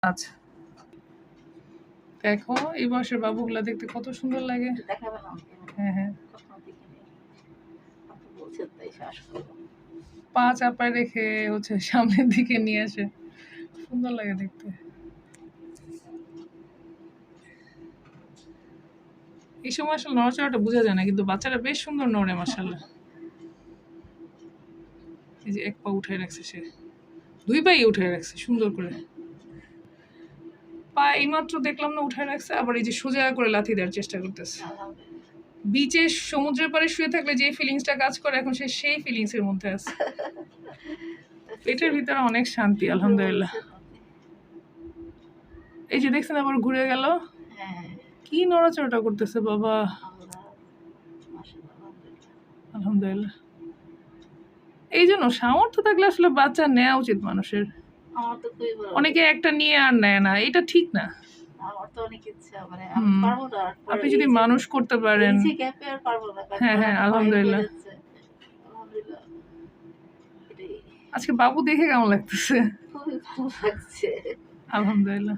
আচ্ছা দেখো এই বয়সের বাবুগুলা দেখতে কত সুন্দর লাগে। হ্যাঁ হ্যাঁ, পা চাপায় রেখে হচ্ছে সামনের দিকে নিয়ে আসে, সুন্দর লাগে দেখতে। এই সময় আসলে নড়াচড়াটা বোঝা যায় না, কিন্তু বাচ্চারা বেশ সুন্দর নড়ে মাশাআল্লাহ। এই যে এক পা উঠায় রাখছে, সে দুই পাই উঠায় রাখছে সুন্দর করে। পা এইমাত্র দেখলাম না উঠায় রাখছে, আবার এই যে সোজা করে লাথি দেওয়ার চেষ্টা করতেছে। বিচে সমুদ্রের পাড়ে শুয়ে থাকলে যে ফিলিংসটা কাজ করে, এখন সে সেই ফিলিংস এর মধ্যে আছে। পেটের ভিতরে অনেক শান্তি আলহামদুলিল্লাহ। এই যে দেখছেন আবার ঘুরে গেল, কি নড়াচড়াটা করতেছে বাবা, আলহামদুলিল্লাহ। এই জন্য সামর্থ্য থাকলে আসলে বাচ্চা নেওয়া উচিত মানুষের। অনেকে একটা নিয়ে আর নেয় না, এটা ঠিক না। আপনি যদি মানুষ করতে পারেন, হ্যাঁ হ্যাঁ আলহামদুলিল্লাহ। আজকে বাবু দেখে কেমন লাগতেছে? আলহামদুলিল্লাহ।